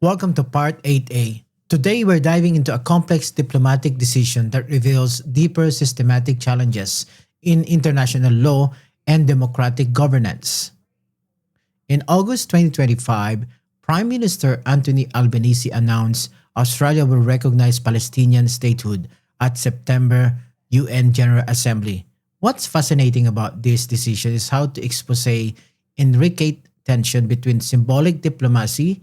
Welcome to Part 8A. Today we're diving into a complex diplomatic decision that reveals deeper systematic challenges in international law and democratic governance. In August 2025, Prime Minister Anthony Albanese announced Australia will recognize Palestinian statehood at September UN General Assembly. What's fascinating about this decision is how to expose intricate tension between symbolic diplomacy,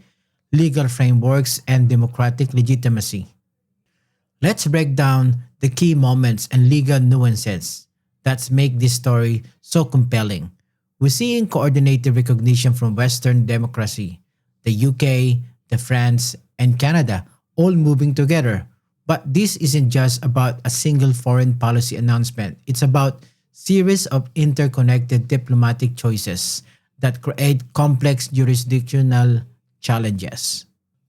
legal frameworks, and democratic legitimacy. Let's break down the key moments and legal nuances that make this story so compelling. We're seeing coordinated recognition from Western democracy, the UK, the France, and Canada all moving together. But this isn't just about a single foreign policy announcement. It's about series of interconnected diplomatic choices that create complex jurisdictional challenges.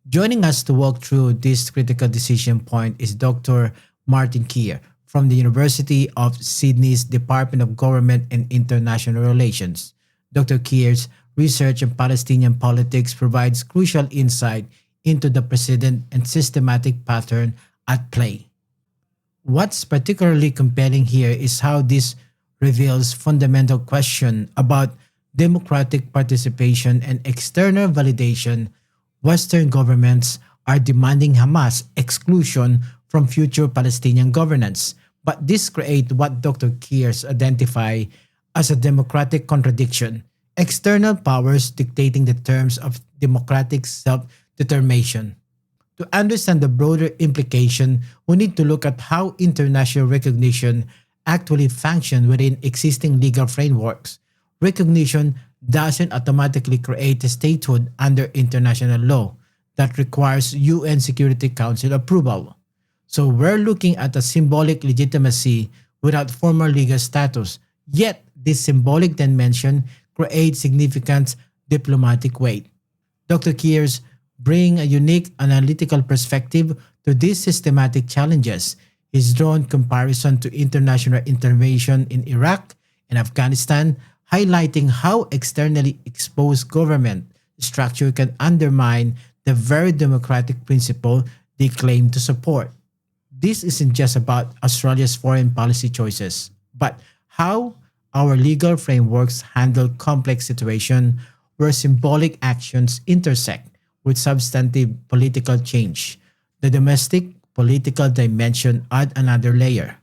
Joining us to walk through this critical decision point is Dr. Martin Kear from the University of Sydney's Department of Government and International Relations. Dr. Kear's research on Palestinian politics provides crucial insight into the precedent and systematic pattern at play. What's particularly compelling here is how this reveals fundamental question about democratic participation and external validation. Western governments are demanding Hamas exclusion from future Palestinian governance, but this creates what Dr. Kears identify as a democratic contradiction. External powers dictating the terms of democratic self-determination. To understand the broader implication, we need to look at how international recognition actually functions within existing legal frameworks. Recognition doesn't automatically create a statehood under international law that requires UN Security Council approval. So we're looking at a symbolic legitimacy without formal legal status. Yet, this symbolic dimension creates significant diplomatic weight. Dr. Kears bring a unique analytical perspective to these systematic challenges. He's drawn comparison to international intervention in Iraq and Afghanistan, highlighting how externally exposed government structure can undermine the very democratic principle they claim to support. This isn't just about Australia's foreign policy choices, but how our legal frameworks handle complex situations where symbolic actions intersect with substantive political change. The domestic political dimension add another layer.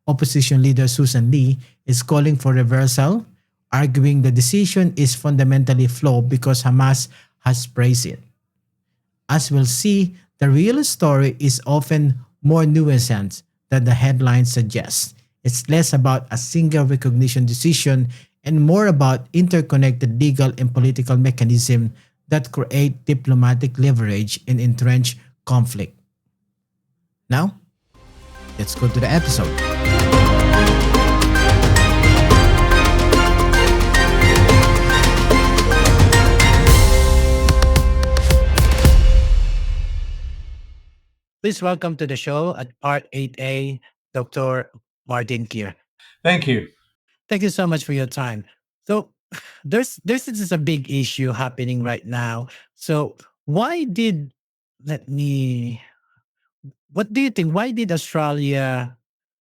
Opposition leader Susan Lee is calling for reversal, arguing the decision is fundamentally flawed because Hamas has praised it. As we'll see, the real story is often more nuanced than the headline suggests. It's less about a single recognition decision and more about interconnected legal and political mechanisms that create diplomatic leverage in entrenched conflict. Now, let's go to the episode. Please welcome to the show at Part 8A, Dr. Martin Kier. Thank you. Thank you so much for your time. So there's this is a big issue happening right now. So why did let me what do you think? Why did Australia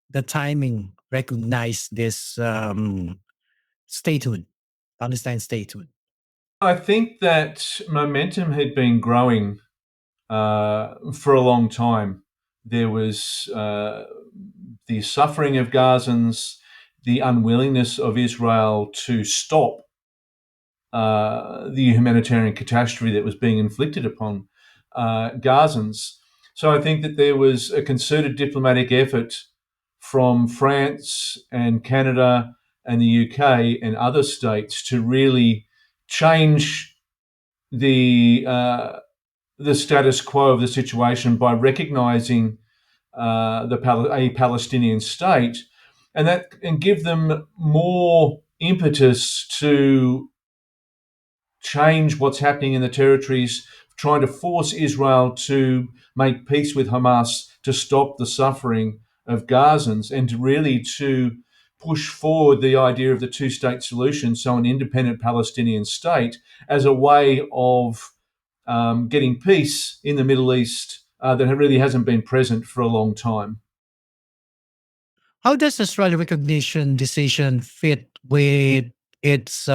the timing recognize this statehood, Palestine statehood? I think that momentum had been growing for a long time. There was the suffering of Gazans, the unwillingness of Israel to stop the humanitarian catastrophe that was being inflicted upon Gazans. So I think that there was a concerted diplomatic effort from France and Canada and the UK and other states to really change the the status quo of the situation by recognizing a Palestinian state, and give them more impetus to change what's happening in the territories, trying to force Israel to make peace with Hamas to stop the suffering of Gazans, and to push forward the idea of the two-state solution, so an independent Palestinian state, as a way of getting peace in the Middle East that really hasn't been present for a long time. How does Australia recognition decision fit with its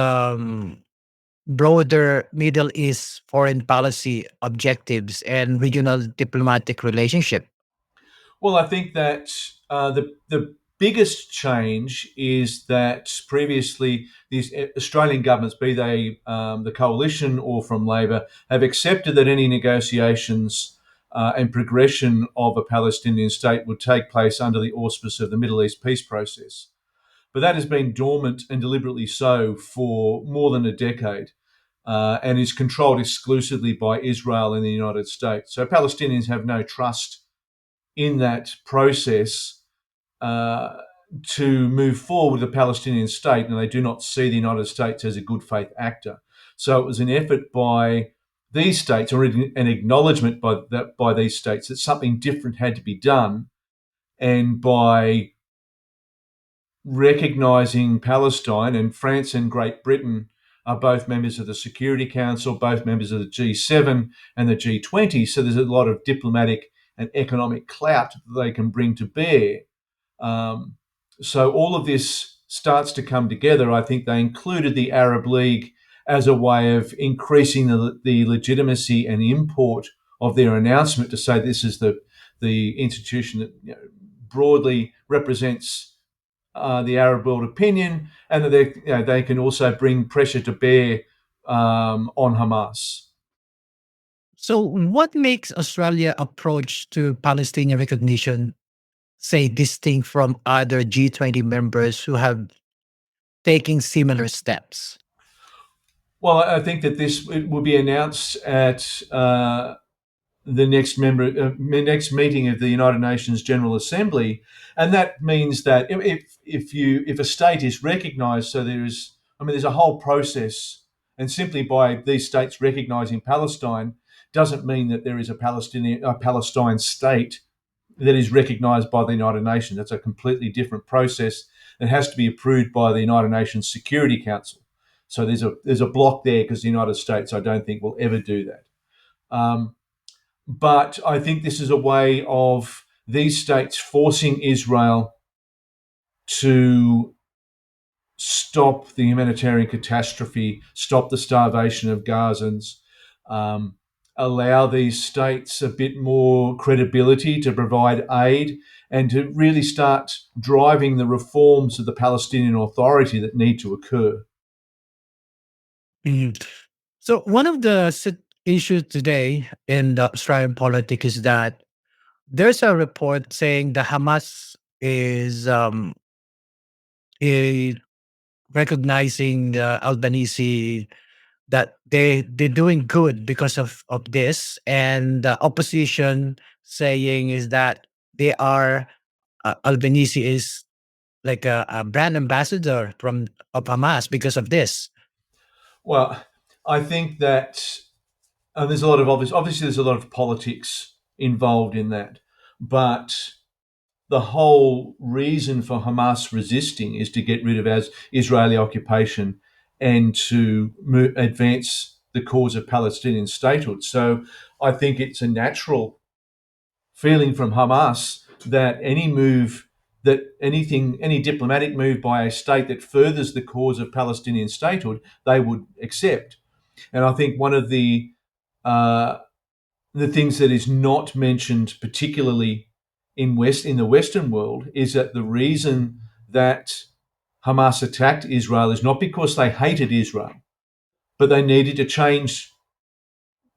broader Middle East foreign policy objectives and regional diplomatic relationship? Well, I think that the biggest change is that previously these Australian governments, be they the coalition or from Labor, have accepted that any negotiations and progression of a Palestinian state would take place under the auspice of the Middle East peace process. But that has been dormant and deliberately so for more than a decade. And is controlled exclusively by Israel and the United States. So Palestinians have no trust in that process uh, to move forward with the Palestinian state, and they do not see the United States as a good faith actor. So it was an effort by these states, or an acknowledgement by these states, that something different had to be done, and by recognizing Palestine, and France and Great Britain are both members of the Security Council, both members of the G7 and the G20. So there's a lot of diplomatic and economic clout that they can bring to bear. Um, so all of this starts to come together. I think they included the Arab League as a way of increasing the legitimacy and import of their announcement to say this is the institution that broadly represents the Arab world opinion, and that they can also bring pressure to bear on Hamas. So, what makes Australia approach to Palestinian recognition, say, distinct from other G20 members who have taken similar steps? Well, I think that this it will be announced at the next meeting of the United Nations General Assembly, and that means that if a state is recognised, so there's a whole process, and simply by these states recognising Palestine doesn't mean that there is a Palestine state that is recognised by the United Nations. That's a completely different process that has to be approved by the United Nations Security Council. So there's a block there because the United States, I don't think, will ever do that. Um, but I think this is a way of these states forcing Israel to stop the humanitarian catastrophe, stop the starvation of Gazans, um, allow these states a bit more credibility to provide aid, and to really start driving the reforms of the Palestinian Authority that need to occur. Mhm. So, one of the issues today in the Australian politics is that there's a report saying the Hamas is eh, recognizing the Albanese, that they're doing good because of this, and the opposition saying is that they are Albanese is like a brand ambassador from of Hamas because of this. Well, I think that there's a lot of obviously there's a lot of politics involved in that, but the whole reason for Hamas resisting is to get rid of as Israeli occupation and to advance the cause of Palestinian statehood. So I think it's a natural feeling from Hamas that any diplomatic move by a state that furthers the cause of Palestinian statehood, they would accept. And I think one of uh, the things that is not mentioned particularly in the Western world is that the reason that Hamas attacked Israel is not because they hated Israel, but they needed to change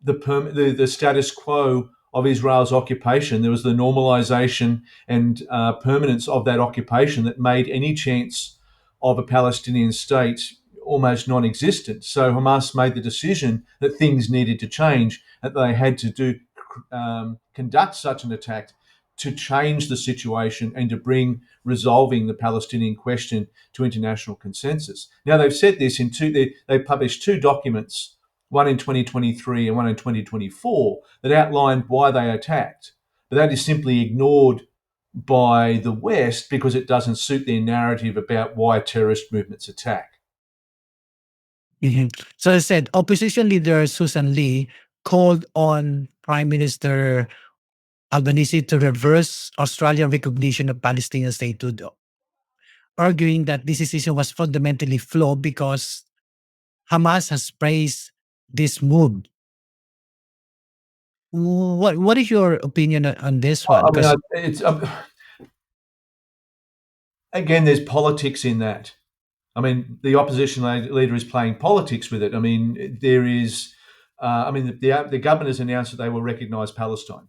the status quo of Israel's occupation. There was the normalization and permanence of that occupation that made any chance of a Palestinian state almost non-existent. So Hamas made the decision that things needed to change, that they had to conduct such an attack to change the situation and to bring resolving the Palestinian question to international consensus. Now they've said this they published two documents, one in 2023 and one in 2024, that outlined why they attacked. But that is simply ignored by the West because it doesn't suit their narrative about why terrorist movements attack. Mhm. So I said opposition leader Susan Lee called on Prime Minister Albanese to reverse Australian recognition of Palestinian statehood, arguing that this decision was fundamentally flawed because Hamas has praised this move. What is your opinion on this one? I mean, Because it's again, there's politics in that. I mean, the opposition leader is playing politics with it. I mean, there is. I mean, the government has announced that they will recognise Palestine.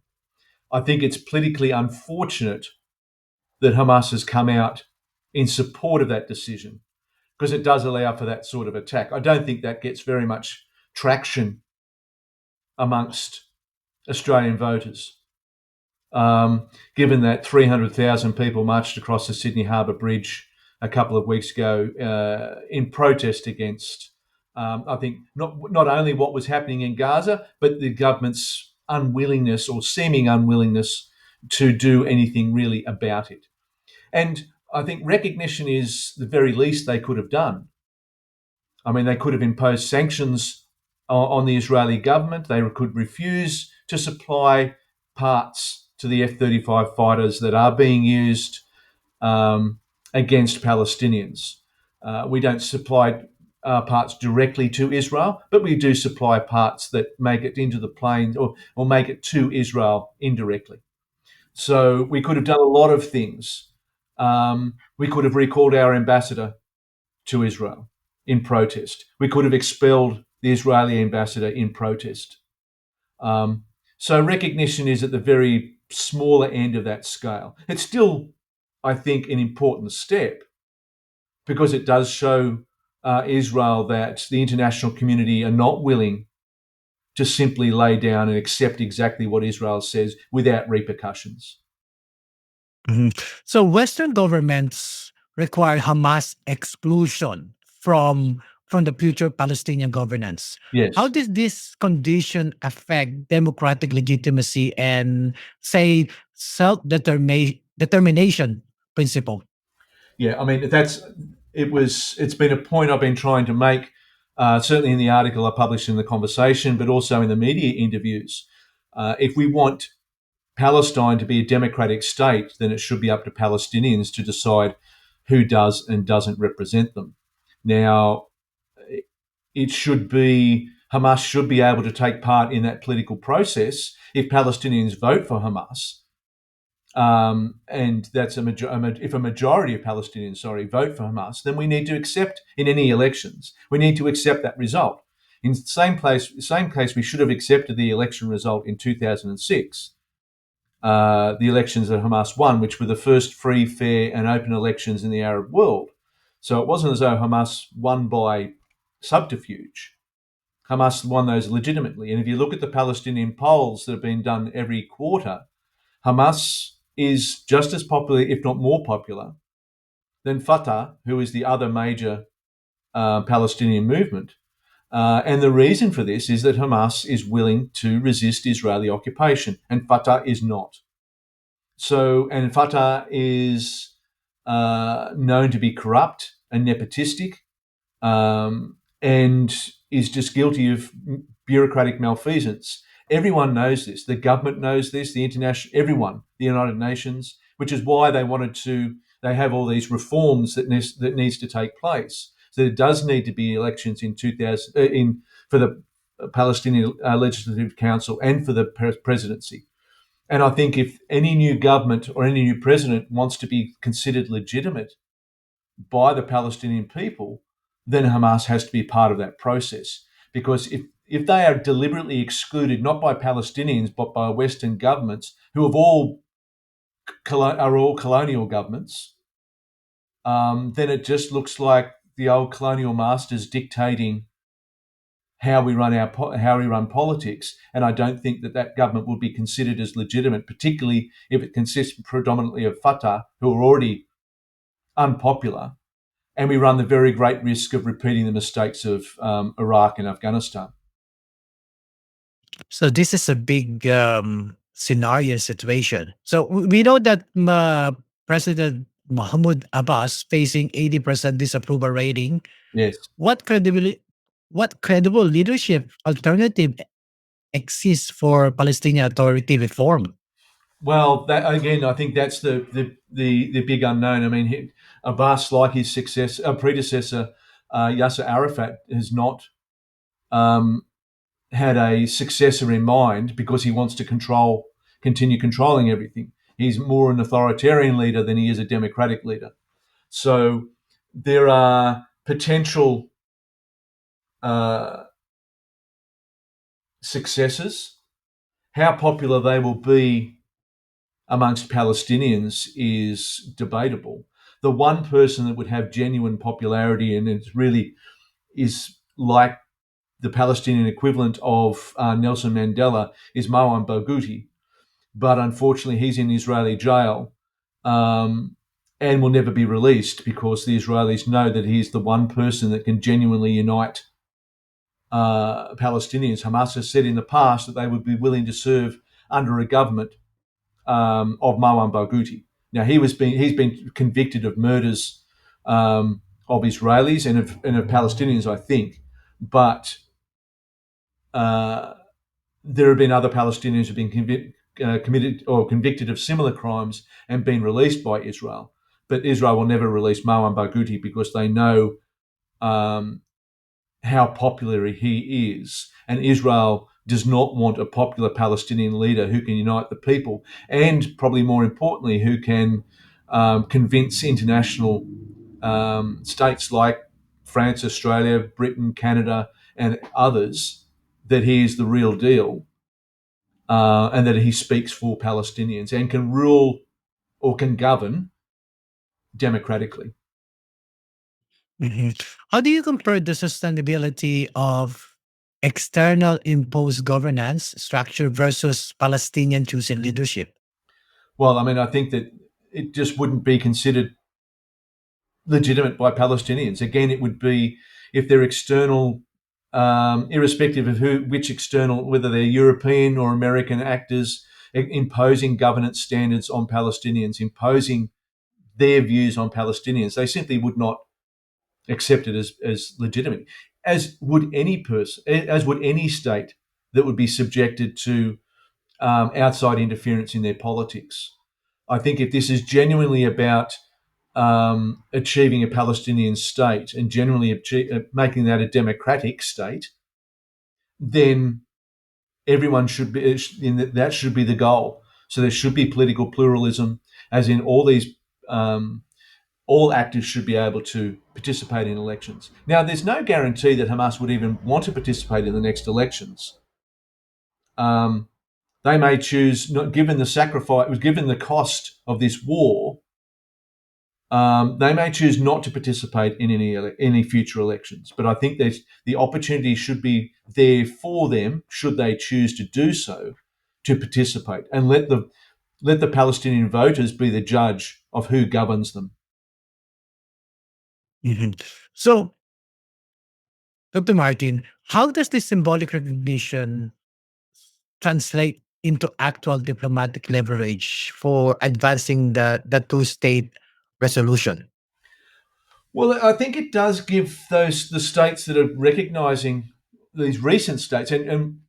I think it's politically unfortunate that Hamas has come out in support of that decision because it does allow for that sort of attack. I don't think that gets very much traction amongst Australian voters, given that 300,000 people marched across the Sydney Harbour Bridge a couple of weeks ago in protest against, I think, not only what was happening in Gaza, but the government's unwillingness or seeming unwillingness to do anything really about it. And I think recognition is the very least they could have done. I mean, they could have imposed sanctions on the Israeli government. They could refuse to supply parts to the F-35 fighters that are being used against Palestinians. We don't supply parts directly to Israel, but we do supply parts that make it into the planes or make it to Israel indirectly. So we could have done a lot of things. We could have recalled our ambassador to Israel in protest. We could have expelled the Israeli ambassador in protest. So recognition is at the very smaller end of that scale. It's still, I think, an important step because it does show Israel that the international community are not willing to simply lay down and accept exactly what Israel says without repercussions. Mhm. So Western governments require Hamas exclusion from the future Palestinian governance. How Yes. does this condition affect democratic legitimacy and, say, determination principle? Yeah, I mean it's been a point I've been trying to make, certainly in the article I published in the conversation, but also in the media interviews. If we want Palestine to be a democratic state, then it should be up to Palestinians to decide who does and doesn't represent them. Now, it should be Hamas should be able to take part in that political process if Palestinians vote for Hamas. And that's if a majority of Palestinians, vote for Hamas, then we need to accept in any elections. We need to accept that result. In the same case, we should have accepted the election result in 2006, the elections that Hamas won, which were the first free, fair, and open elections in the Arab world. So it wasn't as though Hamas won by subterfuge. Hamas won those legitimately. And if you look at the Palestinian polls that have been done every quarter, Hamas is just as popular, if not more popular, than Fatah, who is the other major Palestinian movement. And the reason for this is that Hamas is willing to resist Israeli occupation, and Fatah is not. And Fatah is known to be corrupt and nepotistic, and is just guilty of bureaucratic malfeasance. Everyone knows this. The government knows this. The international, everyone, the United Nations, which is why they have all these reforms that needs to take place. So there does need to be elections in 2000 for the Palestinian Legislative Council and for the presidency. And I think if any new government or any new president wants to be considered legitimate by the Palestinian people, then Hamas has to be part of that process. Because if they are deliberately excluded, not by Palestinians, but by Western governments who are all colonial governments, then it just looks like the old colonial masters dictating how we run politics, and I don't think that government will be considered as legitimate, particularly if it consists predominantly of Fatah, who are already unpopular, and we run the very great risk of repeating the mistakes of Iraq and Afghanistan. So this is a big scenario situation. So we know that President Mahmoud Abbas facing 80% disapproval rating. Yes. What credible leadership alternative exist for Palestinian Authority reform? Well, that again, I think that's the big unknown. I mean, Abbas, like his predecessor, Yasser Arafat, has not um, had a successor in mind because he wants to continue controlling everything. He's more an authoritarian leader than he is a democratic leader. So there are potential uh, successors. How popular they will be amongst Palestinians is debatable. The one person that would have genuine popularity and it really is like the Palestinian equivalent of Nelson Mandela is Marwan Barghouti, but unfortunately he's in Israeli jail um, and will never be released because the Israelis know that he's the one person that can genuinely unite Palestinians. Hamas has said in the past that they would be willing to serve under a government of Marwan Barghouti. Now he's been convicted of murders of Israelis and of Palestinians, I think, but uh, there have been other Palestinians who've been committed or convicted of similar crimes and been released by Israel. But Israel will never release Marwan Barghouti because they know um, how popular he is. And Israel does not want a popular Palestinian leader who can unite the people and, probably more importantly, who can convince international states like France, Australia, Britain, Canada, and others that he is the real deal and that he speaks for Palestinians and can rule or can govern democratically. Mhm. How do you compare the sustainability of external imposed governance structure versus Palestinian chosen leadership? Well, I mean, I think that it just wouldn't be considered legitimate by Palestinians. Again, it would be if they're external, irrespective of which external, whether they're European or American actors, imposing governance standards on Palestinians, imposing their views on Palestinians. They simply would not accept it as legitimate, as would any person, as would any state that would be subjected to outside interference in their politics. I think if this is genuinely about achieving a Palestinian state and generally making that a democratic state, then everyone should be that should be the goal. So there should be political pluralism, as in all actors should be able to participate in elections. Now, there's no guarantee that Hamas would even want to participate in the next elections. Um, they may choose, not given the sacrifice, given the cost of this war, they may choose not to participate in any future elections, but I think the opportunity should be there for them, should they choose to do so, to participate and let the Palestinian voters be the judge of who governs them. Mhm. So, Dr. Martin, how does this symbolic recognition translate into actual diplomatic leverage for advancing the two-state resolution? Well, I think it does give the states that are recognising these recent states and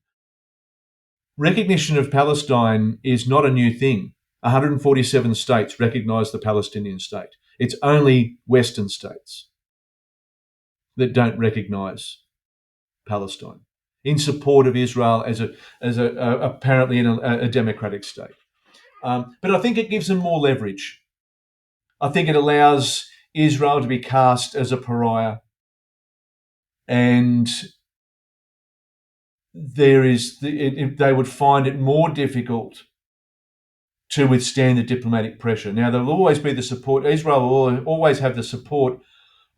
recognition of Palestine is not a new thing. 147 states recognise the Palestinian state. It's only Western states that don't recognise Palestine in support of Israel as apparently a democratic state. But I think it gives them more leverage. I think it allows Israel to be cast as a pariah, and they would find it more difficult to withstand the diplomatic pressure. Now, there will always be the support. Israel will always have the support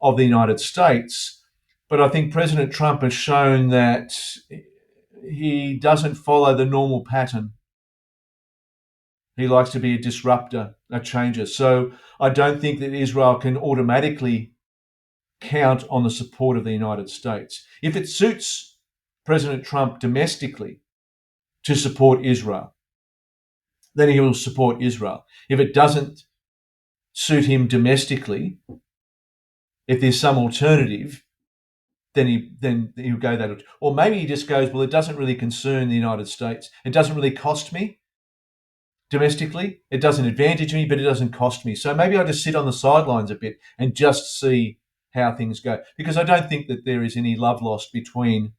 of the United States, but I think President Trump has shown that he doesn't follow the normal pattern. He likes to be a disruptor, a changer. So I don't think that Israel can automatically count on the support of the United States. If it suits President Trump domestically to support Israel, then he will support Israel. If it doesn't suit him domestically, if there's some alternative, then he'll go that. Or maybe he just goes, well, it doesn't really concern the United States. It doesn't really cost me domestically. It doesn't advantage me, but it doesn't cost me. So maybe I just sit on the sidelines a bit and just see how things go. Because I don't think that there is any love lost between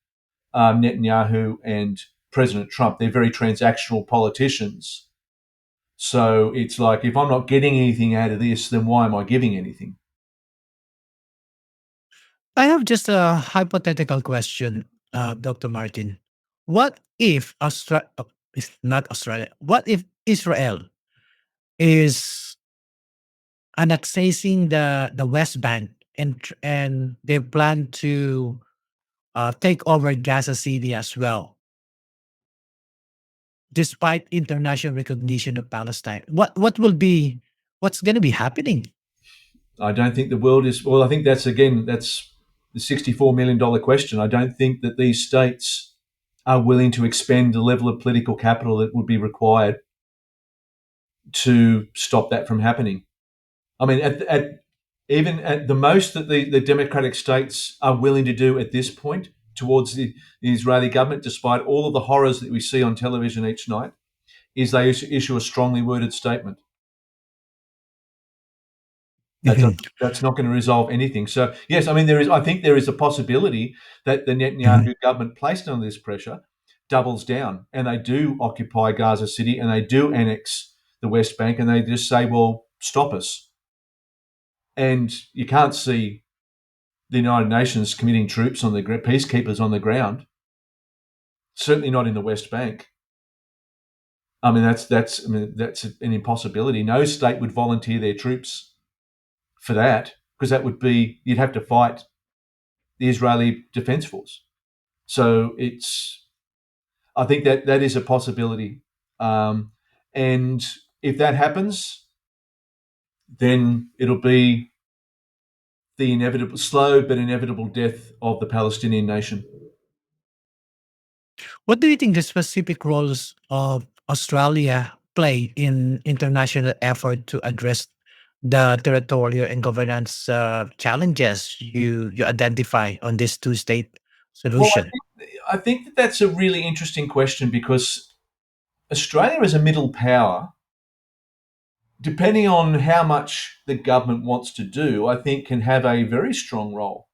Netanyahu and President Trump. They're very transactional politicians. So it's like, if I'm not getting anything out of this, then why am I giving anything? I have just a hypothetical question, Dr. Martin. What if it's not Australia? What if Israel is annexing the West Bank and they plan to take over Gaza City as well, despite international recognition of Palestine? What's going to be happening? I don't think the world is. Well, I think that's the $64 million question. I don't think that these states are willing to expend the level of political capital that would be required to stop that from happening. I mean, even at the most that the democratic states are willing to do at this point towards the Israeli government, despite all of the horrors that we see on television each night, is they issue a strongly worded statement. That's Mhm, that's not going to resolve anything. So yes, I mean there is. I think there is a possibility that the mhm. Netanyahu government, placed under this pressure, doubles down and they do occupy Gaza City and they do annex the West Bank and they just say, "Well, stop us." And you can't see the United Nations committing troops on the peacekeepers on the ground. Certainly not in the West Bank. I mean that's an impossibility. No state would volunteer their troops for that because that would be you'd have to fight the Israeli Defense Force. So I think that is a possibility. And if that happens, then it'll be the inevitable, slow but inevitable death of the Palestinian nation. What do you think the specific roles of Australia play in international effort to address the territorial and governance challenges you identify on this two-state Well, solution? I think that that's a really interesting question because Australia as a middle power, depending on how much the government wants to do, I think can have a very strong role.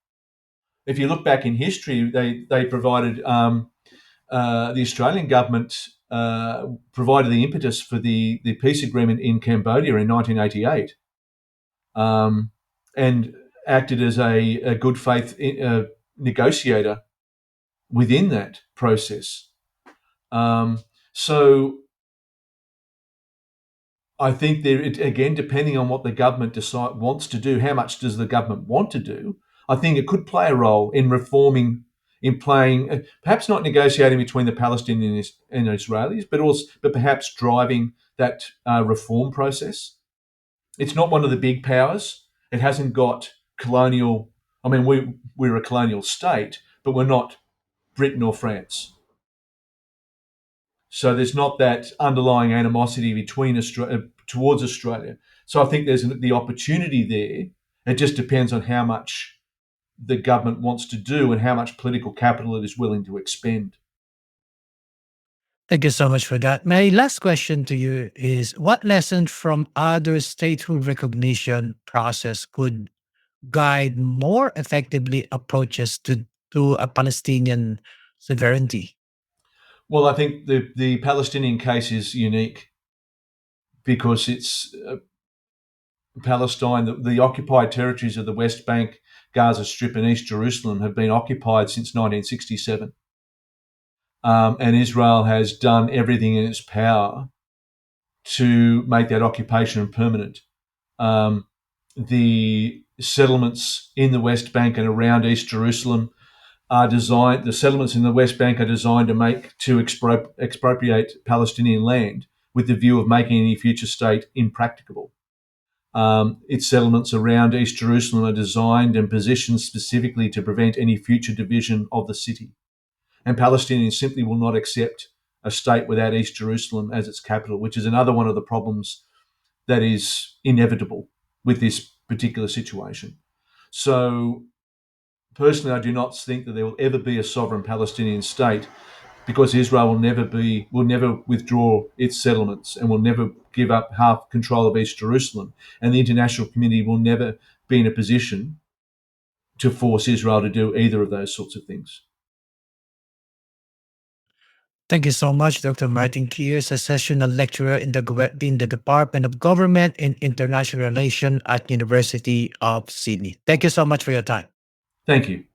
If you look back in history, they provided the Australian government provided the impetus for the peace agreement in Cambodia in 1988, um, and acted as a good faith negotiator within that process. Um, so I think again, depending on what the government wants to do, how much does the government want to do? I think it could play a role in reforming, in playing, perhaps not negotiating between the Palestinians and Israelis, but perhaps driving that reform process. It's not one of the big powers. It hasn't got colonial. I mean, we're a colonial state, but we're not Britain or France. So there's not that underlying animosity between Australia towards Australia. So I think there's the opportunity there. It just depends on how much the government wants to do and how much political capital it is willing to expend. Thank you so much for that. My last question to you is what lesson from other statehood recognition process could guide more effectively approaches to a Palestinian sovereignty? Well, I think the Palestinian case is unique because it's Palestine, the occupied territories of the West Bank, Gaza Strip, and East Jerusalem have been occupied since 1967. And Israel has done everything in its power to make that occupation permanent. Um, the settlements in the West Bank and around East Jerusalem are designed. The settlements in the West Bank are designed to expropriate Palestinian land with the view of making any future state impracticable. Its settlements around East Jerusalem are designed and positioned specifically to prevent any future division of the city. And Palestinians simply will not accept a state without East Jerusalem as its capital, which is another one of the problems that is inevitable with this particular situation. So personally, I do not think that there will ever be a sovereign Palestinian state, because Israel will never withdraw its settlements and will never give up half control of East Jerusalem, and the international community will never be in a position to force Israel to do either of those sorts of things. Thank you so much, Dr. Martin Kear, a sessional lecturer in the Department of Government and International Relations at University of Sydney. Thank you so much for your time. Thank you.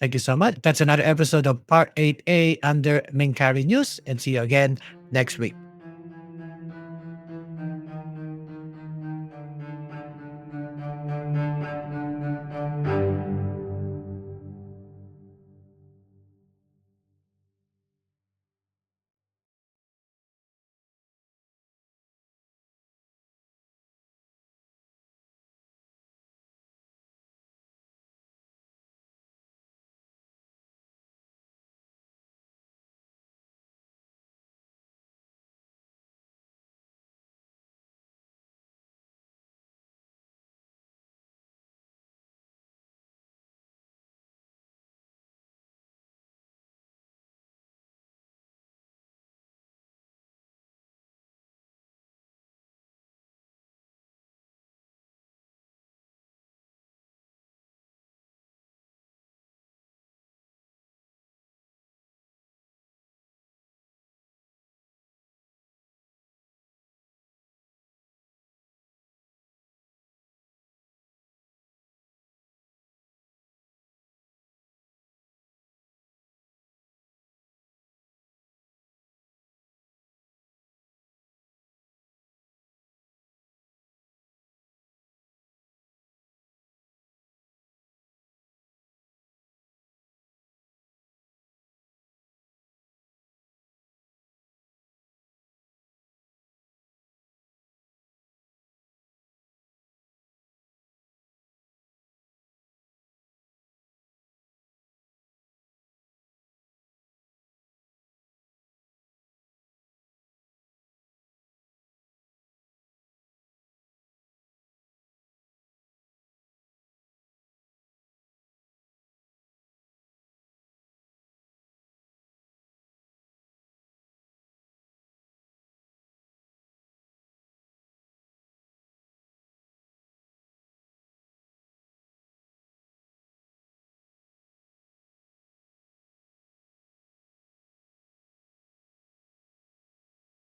Thank you so much. That's another episode of Part 8A under Minkari News, and see you again next week.